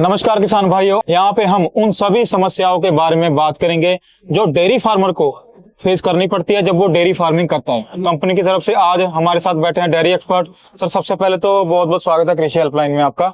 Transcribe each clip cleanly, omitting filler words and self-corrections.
नमस्कार किसान भाइयों, यहाँ पे हम उन सभी समस्याओं के बारे में बात करेंगे जो डेयरी फार्मर को फेस करनी पड़ती है जब वो डेयरी फार्मिंग करता है। कंपनी की तरफ से आज हमारे साथ बैठे हैं डेयरी एक्सपर्ट। सर, सबसे पहले तो बहुत बहुत स्वागत है कृषि हेल्पलाइन में आपका।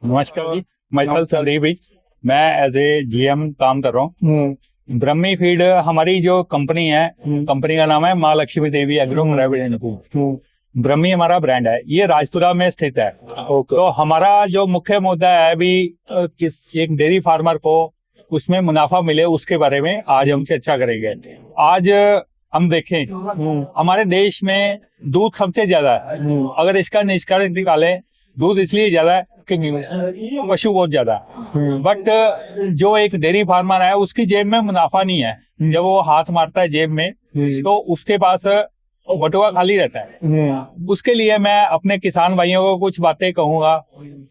नमस्कार जी, मैं संदीप भाई, मैं एज ए जीएम काम कर रहा हूँ। ब्रह्मी फीड हमारी जो कंपनी है, कंपनी का नाम है माँ लक्ष्मी देवी एग्रो प्राइवेट लिमिटेड। ब्रह्मी हमारा ब्रांड है, ये राजपुरा में स्थित है। तो हमारा जो मुख्य मुद्दा है अभी किस एक डेयरी फार्मर को उसमें मुनाफा मिले, उसके बारे में आज हम चर्चा करेंगे। आज हम देखें हमारे देश में दूध सबसे ज्यादा है। अगर इसका निष्कर्ष निकालें, दूध इसलिए ज्यादा है कि पशु बहुत ज्यादा है, बट जो एक डेयरी फार्मर है उसकी जेब में मुनाफा नहीं है। जब वो हाथ मारता है जेब में तो उसके पास बटुआ खाली रहता है। उसके लिए मैं अपने किसान भाइयों को कुछ बातें कहूंगा,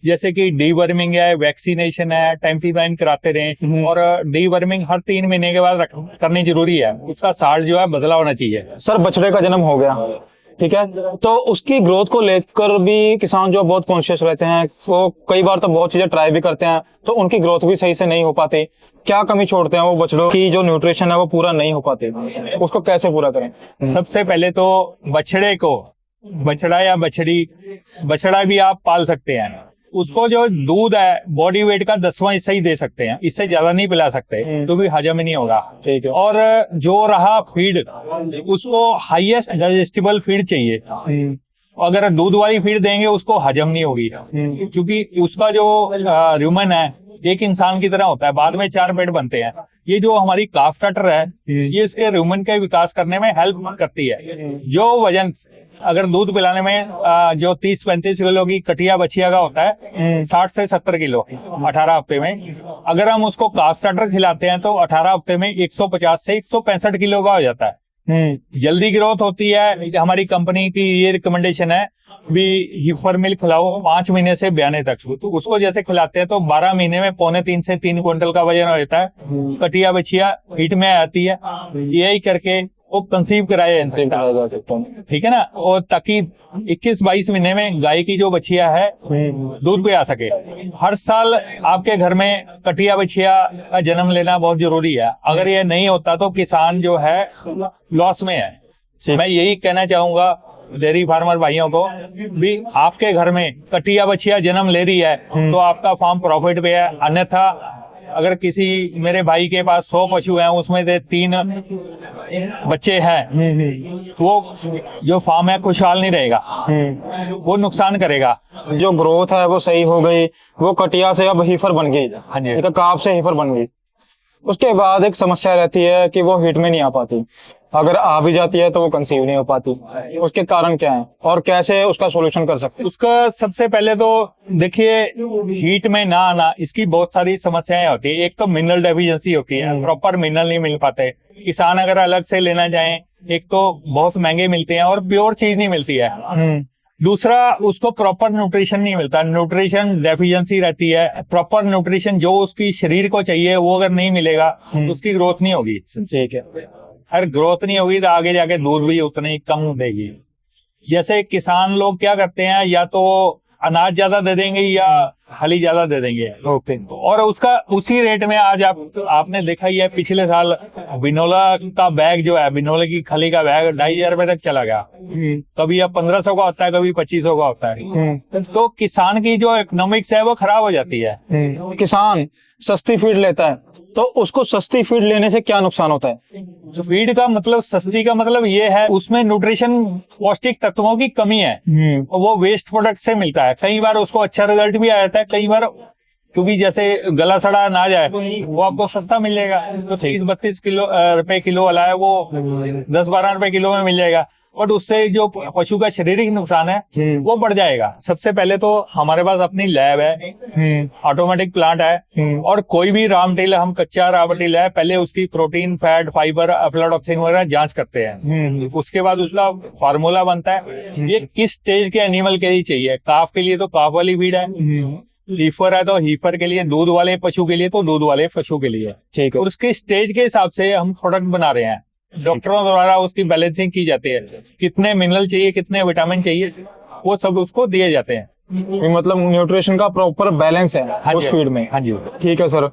जैसे कि डीवर्मिंग है, वैक्सीनेशन है, टाइम टू टाइम कराते रहें, और डीवर्मिंग हर 3 महीने के बाद करनी जरूरी है। उसका साल जो है बदला होना चाहिए। सर, बछड़े का जन्म हो गया, ठीक है, तो उसकी ग्रोथ को लेकर भी किसान जो बहुत कॉन्शियस रहते हैं, वो कई बार तो बहुत चीजें ट्राई भी करते हैं, तो उनकी ग्रोथ भी सही से नहीं हो पाती। क्या कमी छोड़ते हैं वो बछड़ों की? जो न्यूट्रिशन है वो पूरा नहीं हो पाती, उसको कैसे पूरा करें? सबसे पहले तो बछड़े को, बछड़ा या बछड़ी, बछड़ा भी आप पाल सकते हैं। उसको जो दूध है बॉडी वेट का 10वां हिस्सा ही दे सकते हैं, इससे ज्यादा नहीं पिला सकते क्योंकि हजम ही नहीं होगा। ठीक है। और जो रहा फीड, उसको हाईएस्ट डाइजेस्टिबल फीड चाहिए। अगर दूध वाली फीड देंगे उसको हजम नहीं होगी, क्योंकि उसका जो र्यूमन है एक इंसान की तरह होता है, बाद में 4 पेट बनते हैं। ये जो हमारी काफ स्टार्टर है, ये इसके र्यूमन के विकास करने में हेल्प करती है। जो वजन अगर दूध पिलाने में जो 30-35 किलो की कटिया बछिया का होता है, 60 से 70 किलो 18 हफ्ते में, अगर हम उसको काफ स्टार्टर खिलाते हैं तो 18 हफ्ते में 150 से 165 किलो का हो जाता है। जल्दी ग्रोथ होती है। हमारी कंपनी की ये रिकमेंडेशन है भी हीफर मिल्क खिलाओ 5 महीने से 92 तक। तो उसको जैसे खिलाते हैं तो 12 महीने में 2.25 से 3 क्विंटल का वजन हो जाता है। कटिया बछिया हीट में आती है, यही करके वो कंसीव कराया इनसे, ठीक है ना, और ताकि 21-22 महीने में गाय की जो बछिया है दूध पे आ सके। हर साल आपके घर में कटिया बछिया का जन्म लेना बहुत जरूरी है। अगर ये नहीं होता तो किसान जो है लॉस में है। मैं यही कहना चाहूंगा डेयरी फार्मर भाइयों को भी, आपके घर में कटिया बछिया जन्म ले रही है तो आपका फार्म प्रॉफिट पे है। अन्यथा अगर किसी मेरे भाई के पास 100 पशु हैं, उसमें से 3 बच्चे हैं, वो जो फार्म है खुशहाल नहीं रहेगा, वो नुकसान करेगा। जो ग्रोथ है वो सही हो गई, वो कटिया से अब हीफर बन गई, हाँ जी, काफ से हीफर बन गई। उसके बाद एक समस्या रहती है कि वो हीट में नहीं आ पाती, अगर आ भी जाती है तो वो कंसीव नहीं हो पाती। उसके कारण क्या है और कैसे उसका सॉल्यूशन कर सकते हैं? उसका सबसे पहले तो देखिए, हीट में ना आना, इसकी बहुत सारी समस्याएं होती है। एक तो मिनरल डेफिशिएंसी होती है, प्रॉपर मिनरल नहीं मिल पाते। किसान अगर अलग से लेना चाहें, एक तो बहुत महंगे मिलते हैं और प्योर चीज नहीं मिलती है। दूसरा, उसको प्रॉपर न्यूट्रिशन नहीं मिलता, न्यूट्रिशन डेफिशिएंसी रहती है। प्रॉपर न्यूट्रिशन जो उसकी शरीर को चाहिए वो अगर नहीं मिलेगा तो उसकी ग्रोथ नहीं होगी। ठीक है। अगर ग्रोथ नहीं होगी तो आगे जाके दूध भी उतनी ही कम देगी। जैसे किसान लोग क्या करते हैं, या तो अनाज ज्यादा दे देंगे या हली ज्यादा दे देंगे, ओके, और उसका उसी रेट में आज आपने देखा ही है, पिछले साल बिनोला का बैग जो है, बिनोला की खली का बैग 2,500 रुपए तक चला गया। कभी अब 1500 का होता है, कभी 2500 का होता है। तो किसान की जो इकोनॉमिक्स है वो खराब हो जाती है। किसान सस्ती फीड लेता है तो उसको सस्ती फीड लेने से क्या नुकसान होता है? तो फीड का मतलब, सस्ती का मतलब ये है उसमें न्यूट्रिशन पौष्टिक तत्वों की कमी है, और वो वेस्ट प्रोडक्ट से मिलता है। कई बार उसको अच्छा रिजल्ट भी आ जाता है, कई बार क्योंकि जैसे गला सड़ा ना जाए वो आपको सस्ता मिल जाएगा। तो 30-32 रुपए किलो वाला है वो 10-12 रुपए किलो में मिल जाएगा, और उससे जो पशु का शारीरिक नुकसान है वो बढ़ जाएगा। सबसे पहले तो हमारे पास अपनी लैब है, ऑटोमेटिक प्लांट है, और कोई भी रॉ मटेरियल, हम कच्चा रॉ मटेरियल है, पहले उसकी प्रोटीन, फैट, फाइबर, अफ्लाटॉक्सिन वगैरह जांच करते हैं। उसके बाद उसका फार्मूला बनता है। ये किस स्टेज के एनिमल के लिए चाहिए। काफ के लिए तो काफ वाली फीड है, हीफर है तो हीफर के लिए, दूध वाले पशु के लिए तो दूध वाले पशु के लिए। ठीक है। और उसके स्टेज के हिसाब से हम प्रोडक्ट बना रहे हैं। डॉक्टरों द्वारा उसकी बैलेंसिंग की जाती है, कितने मिनरल चाहिए, कितने विटामिन चाहिए, वो सब उसको दिए जाते हैं। मतलब न्यूट्रिशन का प्रॉपर बैलेंस है हाँ उस जी, फीड में। हाँ जी। ठीक है सर।